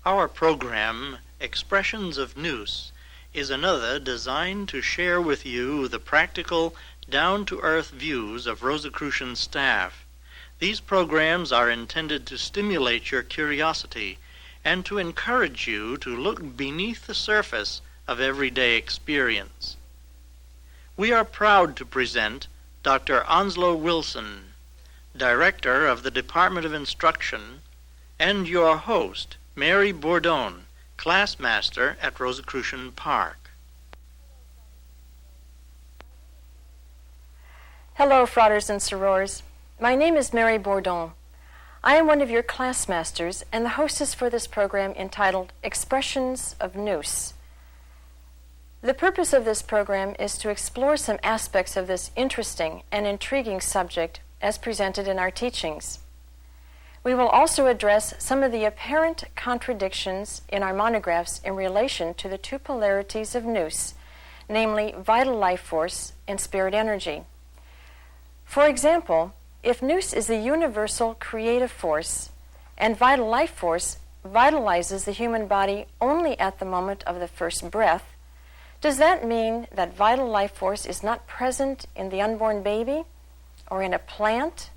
Our program, Expressions of Nous, is another designed to share with you the practical, down-to-earth views of Rosicrucian staff. These programs are intended to stimulate your curiosity and to encourage you to look beneath the surface of everyday experience. We are proud to present Dr. Onslow Wilson, Director of the Department of Instruction, and your host, Mary Bourdon, Classmaster at Rosicrucian Park. Hello, fratres and sorors. My name is Mary Bourdon. I am one of your classmasters and the hostess for this program entitled Expressions of Nous. The purpose of this program is to explore some aspects of this interesting and intriguing subject as presented in our teachings. We will also address some of the apparent contradictions in our monographs in relation to the two polarities of Nous, namely vital life force and spirit energy. For example, if Nous is the universal creative force and vital life force vitalizes the human body only at the moment of the first breath, does that mean that vital life force is not present in the unborn baby, or in a plant,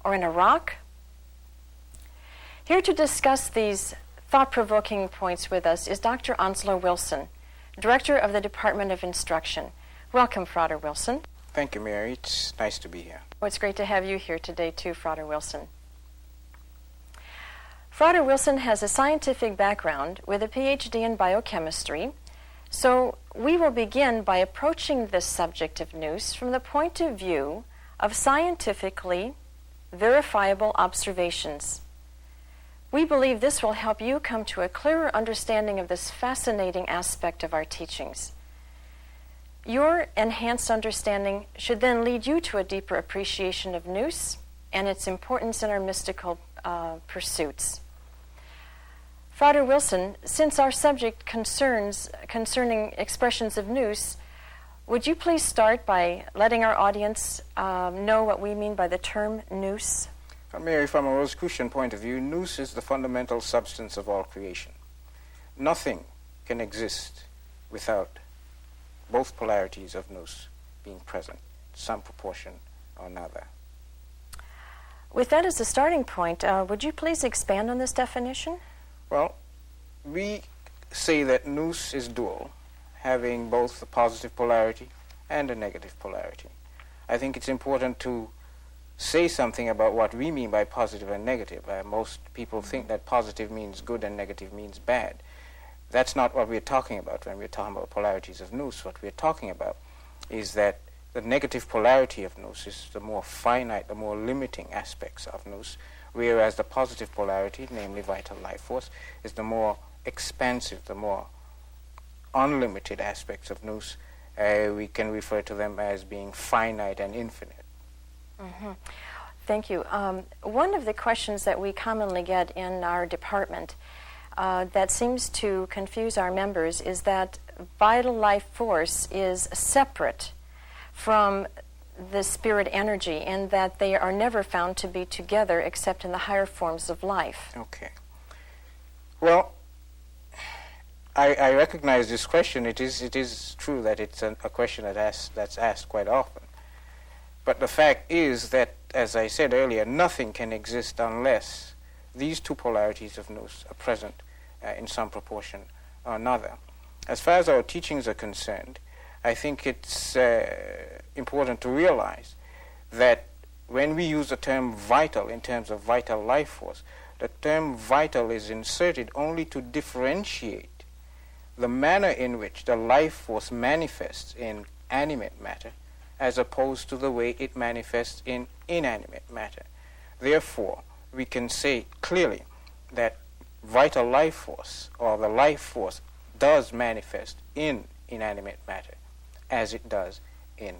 or in a rock? Here to discuss these thought-provoking points with us is Dr. Onslow Wilson, Director of the Department of Instruction. Welcome, Frater Wilson. Thank you, Mary. It's nice to be here. Well, it's great to have you here today, too, Frater Wilson. Frater Wilson has a scientific background with a PhD in biochemistry, so we will begin by approaching this subject of Nous from the point of view of scientifically verifiable observations. We believe this will help you come to a clearer understanding of this fascinating aspect of our teachings. Your enhanced understanding should then lead you to a deeper appreciation of Nous and its importance in our mystical pursuits. Frater Wilson, since our subject concerning expressions of Nous, would you please start by letting our audience know what we mean by the term Nous? Mary, from a Rosicrucian point of view, Nous is the fundamental substance of all creation. Nothing can exist without both polarities of Nous being present, some proportion or another. With that as a starting point, would you please expand on this definition? Well, we say that Nous is dual, having both a positive polarity and a negative polarity. I think it's important to say something about what we mean by positive and negative. Most people think that positive means good and negative means bad. That's not what we're talking about when we're talking about polarities of Nous. What we're talking about is that the negative polarity of Nous is the more finite, the more limiting aspects of Nous, whereas the positive polarity, namely vital life force, is the more expansive, the more unlimited aspects of Nous. We can refer to them as being finite and infinite. Mm-hmm. Thank you. One of the questions that we commonly get in our department that seems to confuse our members is that vital life force is separate from the spirit energy and that they are never found to be together except in the higher forms of life. Okay. Well, I recognize this question. It is true that it's a question that's asked quite often. But the fact is that, as I said earlier, nothing can exist unless these two polarities of Nous are present in some proportion or another. As far as our teachings are concerned, I think it's important to realize that when we use the term vital in terms of vital life force, the term vital is inserted only to differentiate the manner in which the life force manifests in animate matter as opposed to the way it manifests in inanimate matter. Therefore, we can say clearly that vital life force, or the life force, does manifest in inanimate matter as it does in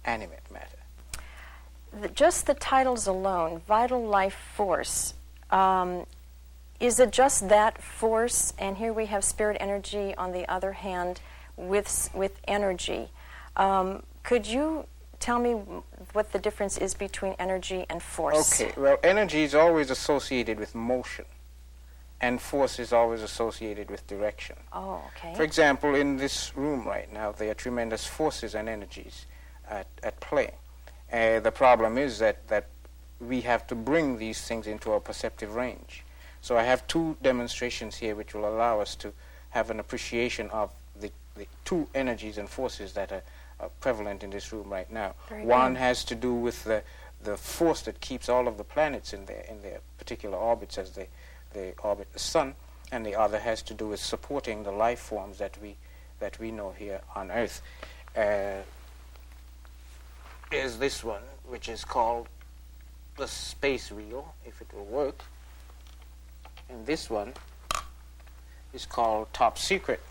animate matter. Just the titles alone, vital life force, is it just that force? And here we have spirit energy on the other hand with energy. Could you tell me what the difference is between energy and force? Okay, well, energy is always associated with motion. and force is always associated with direction. Oh, okay. For example, in this room right now, there are tremendous forces and energies at play. The problem is that we have to bring these things into our perceptive range. So I have two demonstrations here which will allow us to have an appreciation of the two energies and forces that are prevalent in this room right now. One has to do with the force that keeps all of the planets in their particular orbits as they orbit the sun, and the other has to do with supporting the life forms that we know here on Earth. Is this one, which is called the space wheel, if it will work, and this one is called top secret.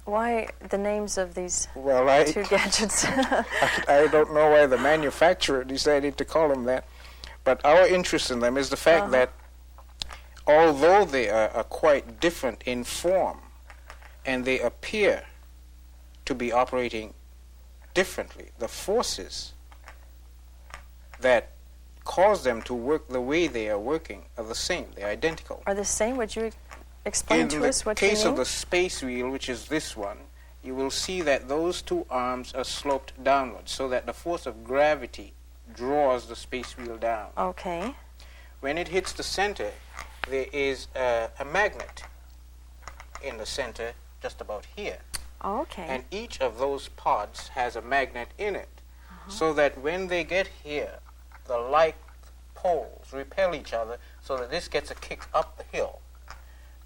Why the names of these two gadgets? I don't know why the manufacturer decided to call them that, but our interest in them is the fact that although they are quite different in form and they appear to be operating differently, the forces that cause them to work the way they are working are the same. They're identical. Are the same? Would you explain to us what you mean? In the case of the space wheel, which is this one, you will see that those two arms are sloped downwards so that the force of gravity draws the space wheel down. Okay. When it hits the center, there is a magnet in the center just about here. Okay. And each of those pods has a magnet in it, so that when they get here, the like poles repel each other so that this gets a kick up the hill.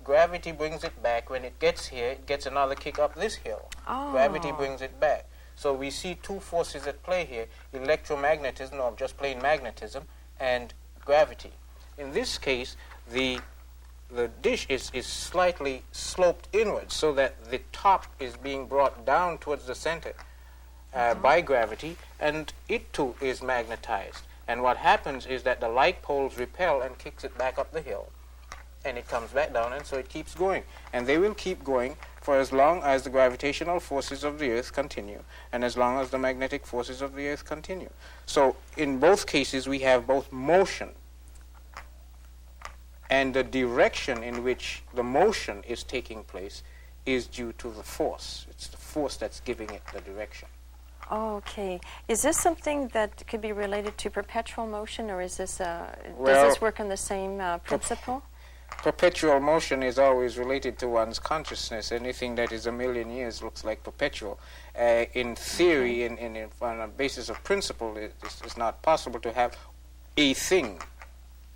Gravity brings it back. When it gets here, it gets another kick up this hill. Gravity brings it back. So we see two forces at play here, electromagnetism, or just plain magnetism, and gravity. In this case, the dish is slightly sloped inwards so that the top is being brought down towards the center by gravity, and it too is magnetized. And what happens is that the like poles repel and kicks it back up the hill, and it comes back down, and so it keeps going. And they will keep going for as long as the gravitational forces of the Earth continue, and as long as the magnetic forces of the Earth continue. So in both cases, we have both motion, and the direction in which the motion is taking place is due to the force. It's the force that's giving it the direction. Okay. Is this something that could be related to perpetual motion, or is this does this work on the same principle? Perpetual motion is always related to one's consciousness. Anything that is a million years looks like perpetual. In theory, on a basis of principle, it's not possible to have a thing,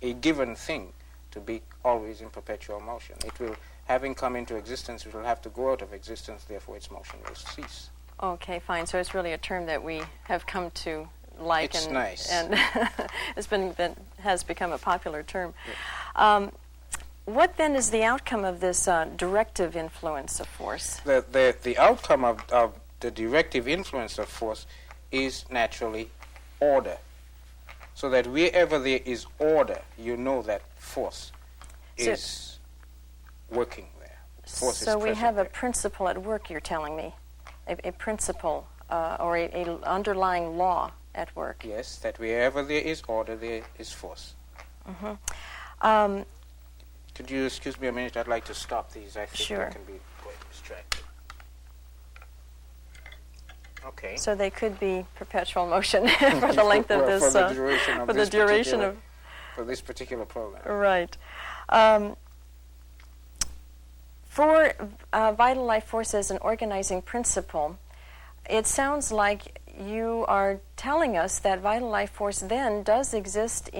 a given thing, to be always in perpetual motion. It will, having come into existence, it will have to go out of existence, therefore its motion will cease. Okay, fine. So it's really a term that we have come to like, it's nice. And has become a popular term. Yeah. What then is the outcome of this directive influence of force? The outcome of the directive influence of force is naturally order. So that wherever there is order, you know that force is working there. Force so is we have there. a principle at work, you're telling me. A principle or a underlying law at work. Yes, that wherever there is order, there is force. Mm-hmm. Could you excuse me a minute? I'd like to stop these. I think sure. They can be quite distracting. Okay. So they could be perpetual motion for the length of this. For the duration of for this particular program. Right. For vital life force as an organizing principle, it sounds like you are telling us that vital life force then does exist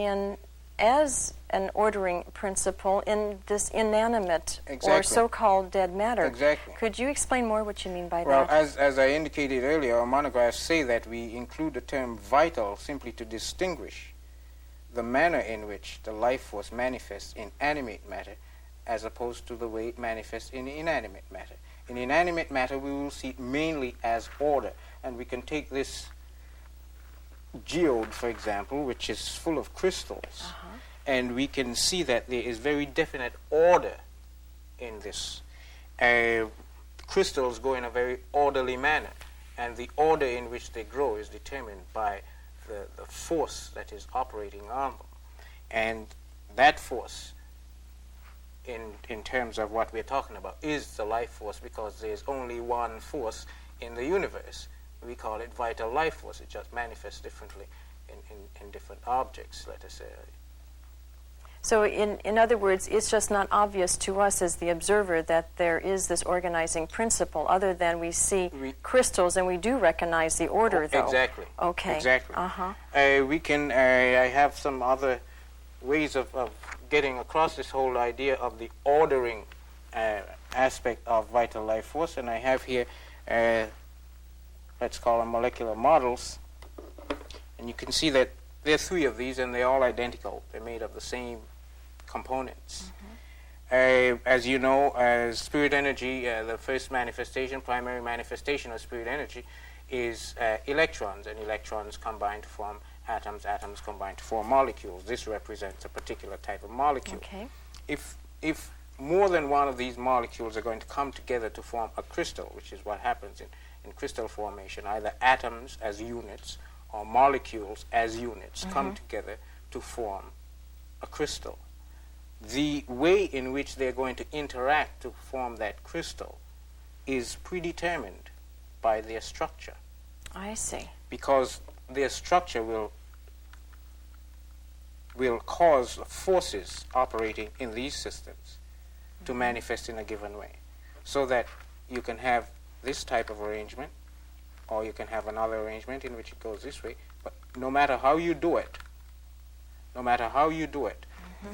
as an ordering principle in this inanimate or so-called dead matter. Exactly. Could you explain more what you mean by that? Well, as I indicated earlier, our monographs say that we include the term vital simply to distinguish the manner in which the life force manifests in animate matter as opposed to the way it manifests in inanimate matter. In inanimate matter, we will see it mainly as order, and we can take this geode, for example, which is full of crystals, and we can see that there is very definite order in this. Crystals grow in a very orderly manner, and the order in which they grow is determined by the force that is operating on them. And that force in terms of what we're talking about is the life force, because there's only one force in the universe. We call it vital life force. It just manifests differently in different objects, let us say. So in other words, it's just not obvious to us as the observer that there is this organizing principle, other than we see crystals and we do recognize the order, though. Exactly. Okay. Exactly. Uh-huh. We can, I have some other ways of getting across this whole idea of the ordering aspect of vital life force, and I have here, let's call them molecular models, and you can see that there are 3 of these, and they're all identical. They're made of the same components. Mm-hmm. As you know, spirit energy, the first manifestation, primary manifestation of spirit energy is electrons, and electrons combine to form atoms, atoms combine to form molecules. This represents a particular type of molecule. Okay. If more than one of these molecules are going to come together to form a crystal, which is what happens in crystal formation, either atoms as units or molecules as units come together to form a crystal. The way in which they're going to interact to form that crystal is predetermined by their structure. I see. Because their structure will cause forces operating in these systems to manifest in a given way. So that you can have this type of arrangement, or you can have another arrangement in which it goes this way. But no matter how you do it,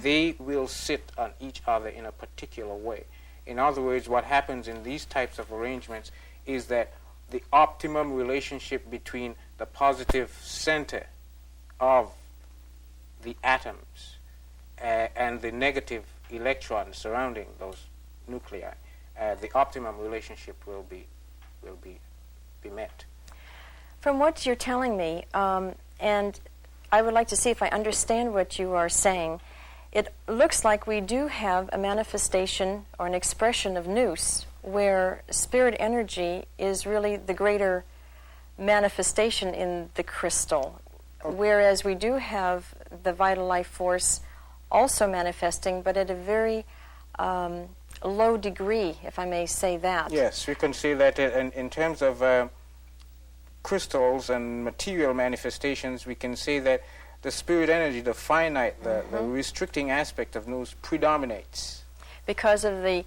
they will sit on each other in a particular way. In other words, what happens in these types of arrangements is that the optimum relationship between the positive center of the atoms and the negative electrons surrounding those nuclei, the optimum relationship will be met. From what you're telling me, and I would like to see if I understand what you are saying, it looks like we do have a manifestation or an expression of nous, where spirit energy is really the greater manifestation in the crystal, whereas we do have the vital life force also manifesting, but at a very low degree, if I may say that. Yes, we can see that in terms of crystals and material manifestations, we can say that the spirit energy, the finite, the restricting aspect of nous predominates. Because of the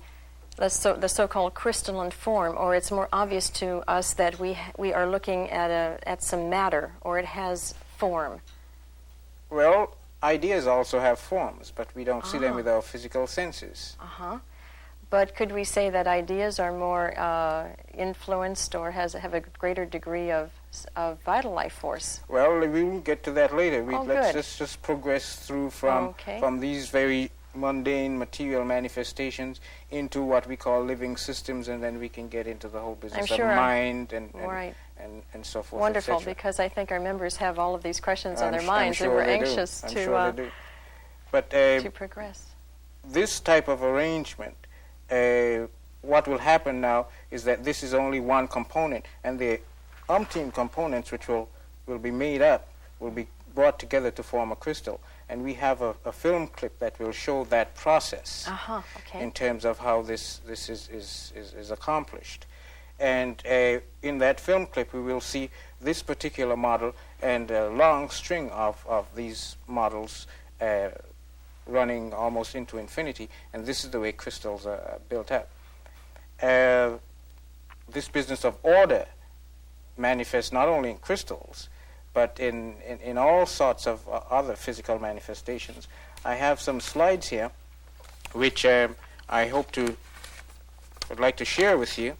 so-called crystalline form, or it's more obvious to us that we are looking at some matter, or it has form. Well, ideas also have forms, but we don't see them with our physical senses. But could we say that ideas are more influenced or have a greater degree of vital life force? Well, we will get to that later. Let's just progress through from these very mundane material manifestations into what we call living systems, and then we can get into the whole business of mind and so forth. Wonderful, because I think our members have all of these questions on their minds, and we're anxious to progress. This type of arrangement, what will happen now is that this is only one component, and the umpteen components which will be made up will be brought together to form a crystal. And we have a film clip that will show that process in terms of how this is accomplished. And in that film clip, we will see this particular model and a long string of these models running almost into infinity, and this is the way crystals are built up. This business of order manifests not only in crystals, but in all sorts of other physical manifestations. I have some slides here, which I would like to share with you.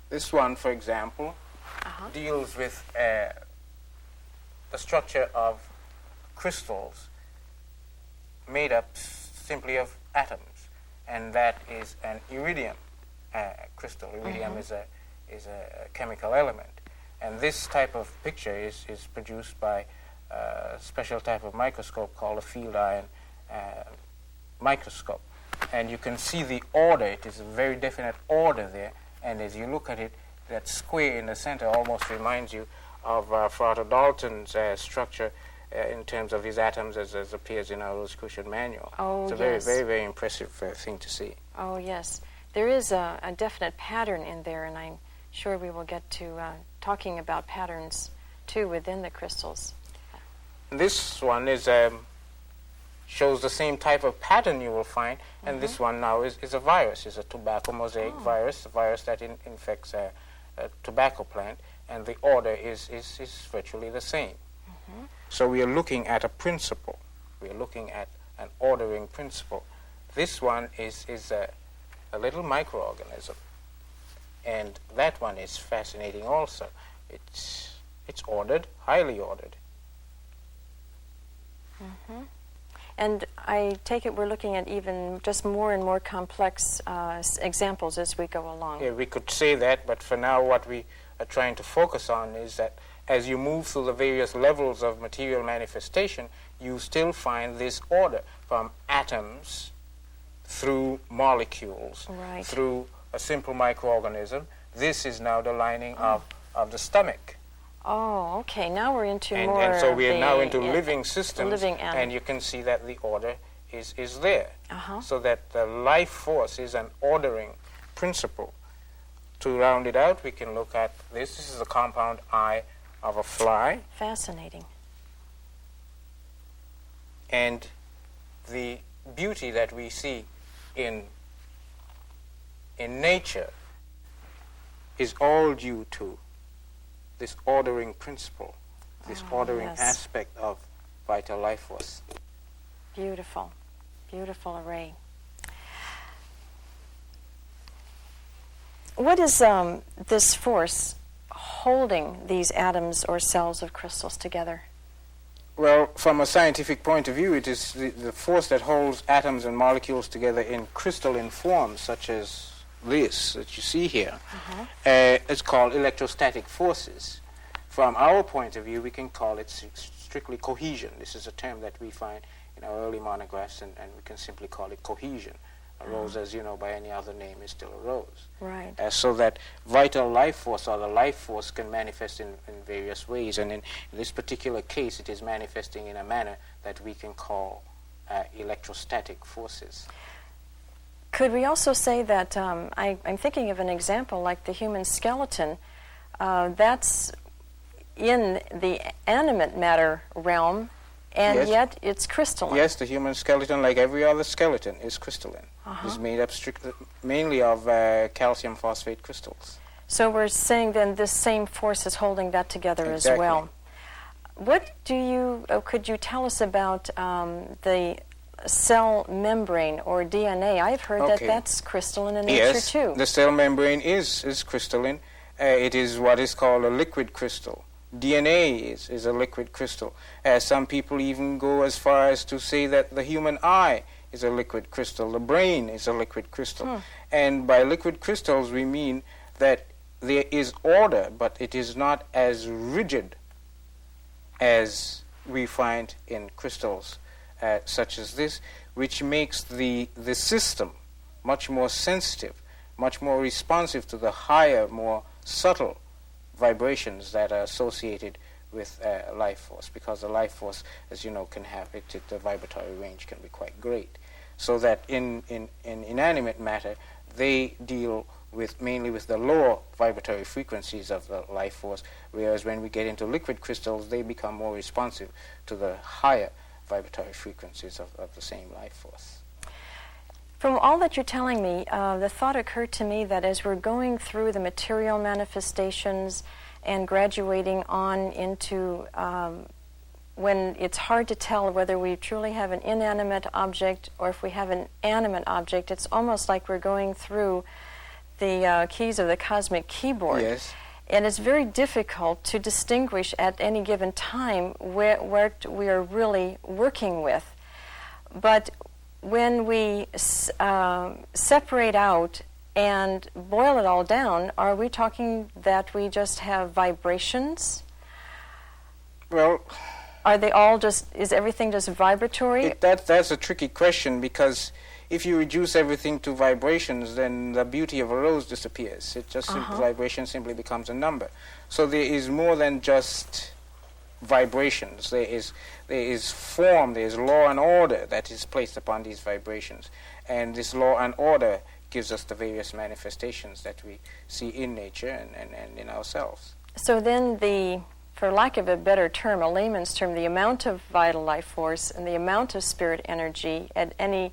This one, for example, deals with the structure of crystals made up simply of atoms, and that is an iridium crystal. Iridium is a chemical element, and this type of picture is produced by a special type of microscope called a field ion microscope, and you can see the order. It is a very definite order there, and as you look at it, that square in the center almost reminds you of Frater Dalton's structure in terms of his atoms as appears in our Rosicrucian manual. Oh, it's a yes. very, very, very impressive thing to see. Oh, yes. There is a definite pattern in there, and I'm sure we will get to talking about patterns, too, within the crystals. This one is shows the same type of pattern you will find, and this one now is a virus. It's a tobacco mosaic virus, a virus that infects a tobacco plant, and the order is virtually the same. So we are looking at a principle. We are looking at an ordering principle. This one is a little microorganism, and that one is fascinating also. It's ordered, highly ordered. And I take it we're looking at even just more and more complex examples as we go along. Yeah, we could say that, but for now what we are trying to focus on is that as you move through the various levels of material manifestation, you still find this order from atoms through molecules, Right. through a simple microorganism. This is now the lining of the stomach. Oh, okay. Now we're into And, more and so of we are the now into living systems, living and you can see that the order is there. Uh-huh. So that the life force is an ordering principle. To round it out, we can look at this. This is the compound eye of a fly. Fascinating. And the beauty that we see in nature is all due to this ordering principle, this ordering yes. aspect of vital life force. Beautiful. Beautiful array. What is this force holding these atoms or cells of crystals together? Well, from a scientific point of view, it is the force that holds atoms and molecules together in crystalline forms, such as this that you see here. It's called electrostatic forces. From our point of view, we can call it strictly cohesion. This is a term that we find in our early monographs, and we can simply call it cohesion. A rose, as you know, by any other name is still a rose. Right. So that vital life force, or the life force, can manifest in various ways. And in this particular case, it is manifesting in a manner that we can call electrostatic forces. Could we also say that, I'm thinking of an example like the human skeleton, that's in the animate matter realm, and Yes. yet it's crystalline. Yes, the human skeleton, like every other skeleton, is crystalline. It's made up mainly of calcium phosphate crystals. So we're saying then this same force is holding that together as Exactly. well. What could you tell us about the cell membrane or DNA? I've heard that Okay. that's crystalline in nature Yes, too. the cell membrane is crystalline. It is what is called a liquid crystal. DNA is a liquid crystal. Some people even go as far as to say that the human eye is a liquid crystal. The brain is a liquid crystal. And by liquid crystals, we mean that there is order, but it is not as rigid as we find in crystals such as this, which makes the system much more sensitive, much more responsive to the higher, more subtle vibrations that are associated with life force, because the life force, as you know, can have the vibratory range can be quite great. So that in inanimate matter, they deal mainly with the lower vibratory frequencies of the life force, whereas when we get into liquid crystals, they become more responsive to the higher vibratory frequencies of the same life force. From all that you're telling me, the thought occurred to me that as we're going through the material manifestations and graduating on into when it's hard to tell whether we truly have an inanimate object or if we have an animate object, it's almost like we're going through the keys of the cosmic keyboard. Yes. And it's very difficult to distinguish at any given time what we are really working with. But when we separate out and boil it all down, are we talking that we just have vibrations? Well, Are they all is everything just vibratory? That's a tricky question, because if you reduce everything to vibrations, then the beauty of a rose disappears. It just vibration simply becomes a number. So there is more than just vibrations. There is form, there is law and order that is placed upon these vibrations. And this law and order gives us the various manifestations that we see in nature and in ourselves. So then for lack of a better term, a layman's term, the amount of vital life force and the amount of spirit energy at any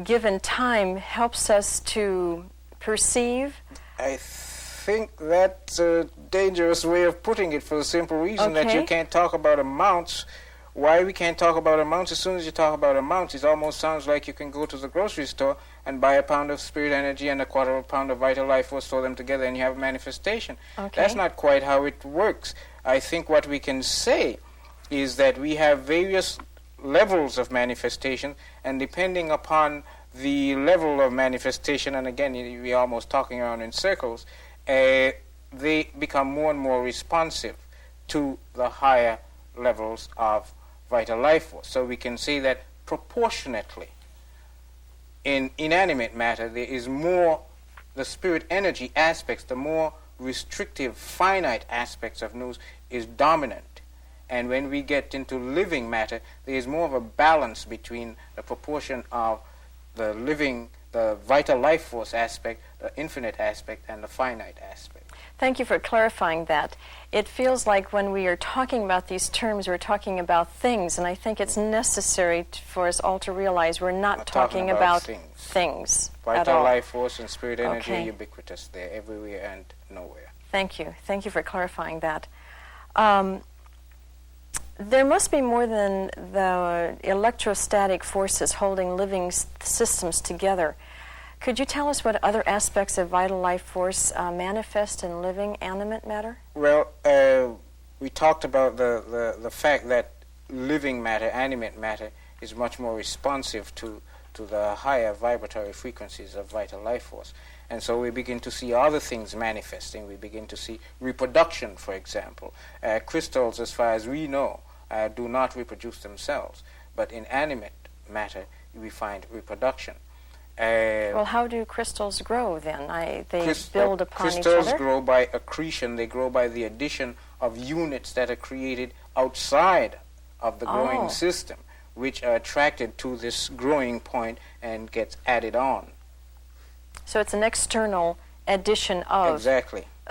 given time helps us to perceive? I think that's a dangerous way of putting it, for the simple reason that you can't talk about amounts. Why we can't talk about amounts? As soon as you talk about amounts, it almost sounds like you can go to the grocery store and buy a pound of spirit energy and a quarter of a pound of vital life force, throw them together, and you have a manifestation. Okay. That's not quite how it works. I think what we can say is that we have various levels of manifestation, and depending upon the level of manifestation, and again, we're almost talking around in circles, they become more and more responsive to the higher levels of vital life force. So we can say that proportionately in inanimate matter there is more, the spirit energy aspects, the more restrictive finite aspects of nous is dominant. And when we get into living matter, there is more of a balance between the proportion of the living, the vital life force aspect, the infinite aspect, and the finite aspect. Thank you for clarifying that. It feels like when we are talking about these terms, we're talking about things, and I think it's necessary for us all to realize we're not talking about things at all. Vital life force and spirit energy are ubiquitous. They're everywhere and nowhere. Thank you. Thank you for clarifying that. There must be more than the electrostatic forces holding living systems together. Could you tell us what other aspects of vital life force manifest in living animate matter? Well, we talked about the fact that living matter, animate matter, is much more responsive to the higher vibratory frequencies of vital life force. And so we begin to see other things manifesting. We begin to see reproduction, for example. Crystals, as far as we know, do not reproduce themselves. But in animate matter, we find reproduction. Well, how do crystals grow then? They build upon each other? Crystals grow by accretion. They grow by the addition of units that are created outside of the growing system, which are attracted to this growing point and gets added on. So it's an external addition of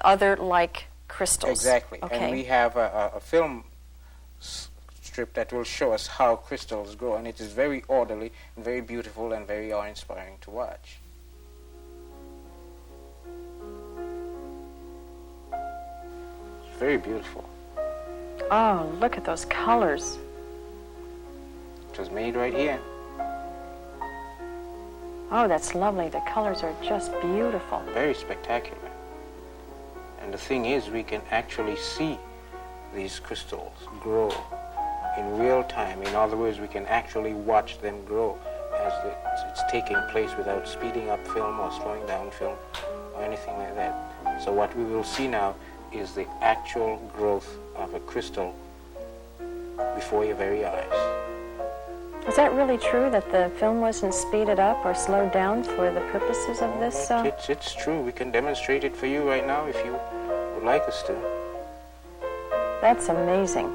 other like crystals. Exactly. Okay. And we have a film strip that will show us how crystals grow, and it is very orderly and very beautiful and very awe-inspiring to watch. It's very beautiful. Oh, look at those colors. It was made right here. Oh, that's lovely. The colors are just beautiful. Very spectacular. And the thing is, we can actually see these crystals grow in real time. In other words, we can actually watch them grow as it's taking place without speeding up film or slowing down film or anything like that. So what we will see now is the actual growth of a crystal before your very eyes. Is that really true that the film wasn't speeded up or slowed down for the purposes of this? It's true. We can demonstrate it for you right now if you would like us to. That's amazing.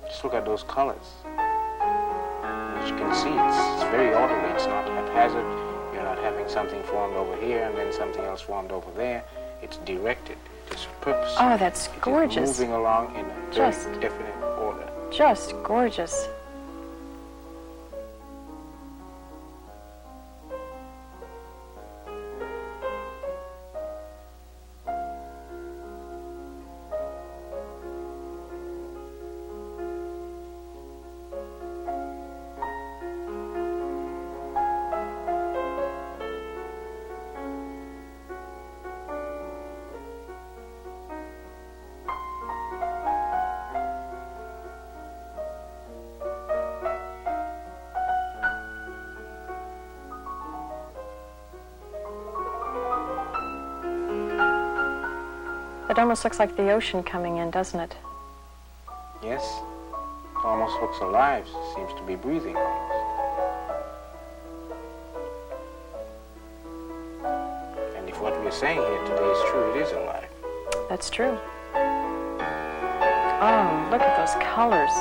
Just look at those colors. As you can see, it's very orderly. It's not haphazard. You're not having something formed over here and then something else formed over there. It's directed. It's purposeful. Oh, that's gorgeous. It's moving along in a very definite order. Just gorgeous. It almost looks like the ocean coming in, doesn't it? Yes, it almost looks alive. It seems to be breathing almost. And if what we're saying here today is true, it is alive. That's true. Oh, look at those colors.